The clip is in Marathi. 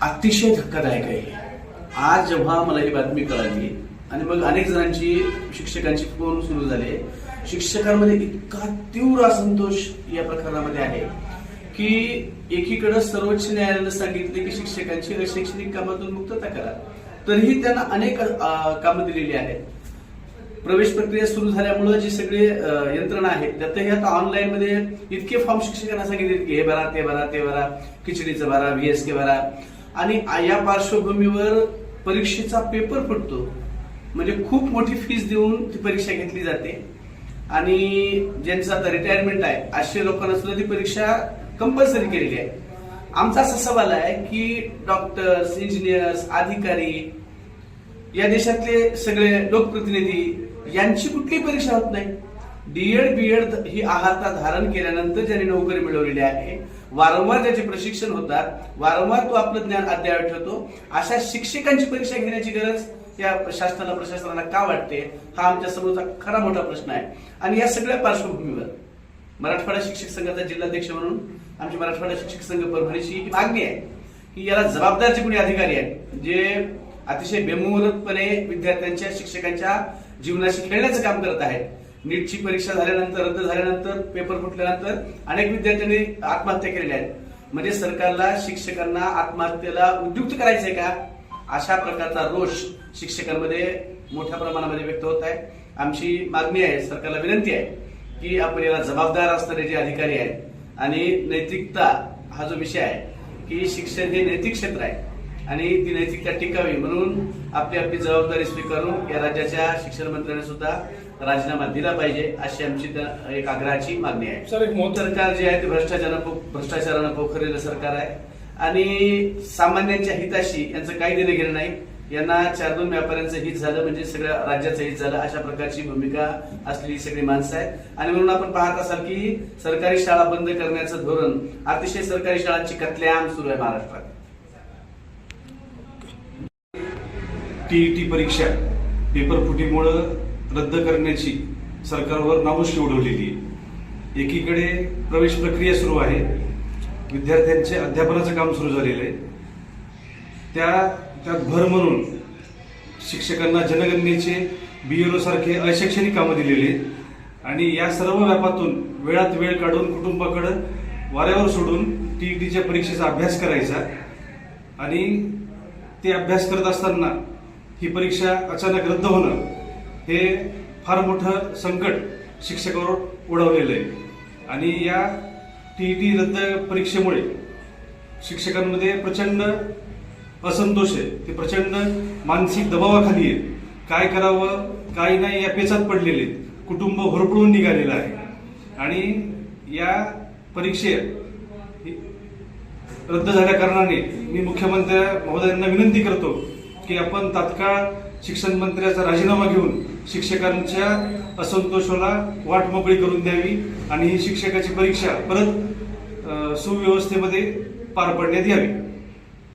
अतिशय धक्कादायक आहे. आज जेव्हा मला ही बातमी कळाली आणि मग अनेक जणांची शिक्षकांची फोन सुरू झाले, शिक्षकांमध्ये इतका तीव्र असंतोष या प्रकरणामध्ये आहे की एकीकडे सर्वोच्च न्यायालयाने सांगितले की शिक्षकांची अशैक्षणिक कामातून मुक्तता करा, तरीही त्यांना अनेक कामं दिलेली आहेत. प्रवेश प्रक्रिया सुरू झाल्यामुळे जी सगळे यंत्रणा आहेत त्यातही आता ऑनलाईन मध्ये इतके फॉर्म शिक्षकांना सांगितले की हे भरा, ते भरा, ते भरा, खिचडीचं भरा, VSK भरा. आणि या पार्श्वभूमीवर परीक्षेचा पेपर फुटतो, म्हणजे खूप मोठी फीस देऊन ती परीक्षा घेतली जाते. आणि ज्यांचं आता रिटायरमेंट आहे अशा लोकांना सुद्धा ती परीक्षा कंपल्सरी केलेली आहे. आमचा असा सवाल आहे की डॉक्टर्स, इंजिनियर्स, अधिकारी, या देशातले सगळे लोकप्रतिनिधी यांची कुठलीही परीक्षा होत नाही. DED BEd ही अर्हता धारण केल्यानंतर ज्यांनी नोकरी मिळवलेली आहे, वारंवार ज्याचे प्रशिक्षण होतात, वारंवार तो आपलं ज्ञान अद्ययावत ठेवतो, अशा शिक्षकांची परीक्षा घेण्याची गरज या शासनाला, प्रशासनाला का वाटते, हा आमच्या समोरचा खरा मोठा प्रश्न आहे. आणि या सगळ्या पार्श्वभूमीवर मराठवाडा शिक्षक संघाचा जिल्हाध्यक्ष म्हणून आमची मराठवाडा शिक्षक संघ परभणीची ही मागणी आहे की याला जबाबदार जे कोणी अधिकारी आहेत, जे अतिशय बेमुहूर्तपणे विद्यार्थ्यांच्या, शिक्षकांच्या जीवनाशी खेळण्याचं काम करत आहेत. नीटची परीक्षा झाल्यानंतर, रद्द झाल्यानंतर, पेपर फुटल्यानंतर अनेक विद्यार्थ्यांनी आत्महत्या केलेल्या आहेत. म्हणजे सरकारला शिक्षकांना आत्महत्येला उद्युक्त करायचंय का? अशा प्रकारचा रोष शिक्षकांमध्ये मोठ्या प्रमाणामध्ये व्यक्त होत आहे. आमची मागणी आहे, सरकारला विनंती आहे की आपण याला जबाबदार असणारे जे अधिकारी आहेत आणि नैतिकता हा जो विषय आहे की शिक्षण हे नैतिक क्षेत्र आहे आणि ती नैतिकता टिकावी म्हणून आपली आपली जबाबदारी स्वीकारून या राज्याच्या शिक्षण मंत्र्यांनी सुद्धा राजीनामा दिला पाहिजे, अशी आमची एक आग्रहाची मागणी आहे. सरकार जे आहे ते भ्रष्टाचारानं पोखरलेलं सरकार आहे आणि सामान्यांच्या हिताशी यांचं काही देणं घेणं नाही. यांना 4-2 व्यापाऱ्यांचं हित झालं म्हणजे सगळ्या राज्याचं हित झालं, अशा प्रकारची भूमिका असलेली सगळी माणसं आहेत. आणि म्हणून आपण पाहत असाल की सरकारी शाळा बंद करण्याचं धोरण, अतिशय सरकारी शाळांची कत्लेआम सुरू आहे महाराष्ट्रात. TET परीक्षा पेपर फुटीमुळे रद्द करण्याची सरकारवर नामुष्की उडवलेली आहे. एकीकडे प्रवेश प्रक्रिया सुरू आहे, विद्यार्थ्यांचे अध्यापनाचं काम सुरू झालेलं आहे, त्यात भर म्हणून शिक्षकांना जनगणनेचे BELO सारखे अशैक्षणिक कामं दिलेली आहेत. आणि या सर्व व्यापातून वेळात वेळ काढून कुटुंबाकडे वाऱ्यावर सोडून TETच्या परीक्षेचा अभ्यास करायचा आणि ते अभ्यास करत असताना ही परीक्षा अचानक रद्द होणं हे फार मोठं संकट शिक्षकावर ओढवलेलं आहे. आणि या TET रद्द परीक्षेमुळे शिक्षकांमध्ये प्रचंड असंतोष आहे, ते प्रचंड मानसिक दबावाखाली आहेत. काय करावं काय नाही या पेचात पडलेले आहेत. कुटुंब होरपळून निघालेलं आहे. आणि या परीक्षे रद्द झाल्या कारणाने मी मुख्यमंत्री महोदयांना विनंती करतो की आपण तात्काळ शिक्षण मंत्र्याचा राजीनामा घेऊन शिक्षकांच्या असंतोषाला वाट मोकळी करून द्यावी आणि ही शिक्षकाची परीक्षा परत सुव्यवस्थेमध्ये पार पडण्यात यावी.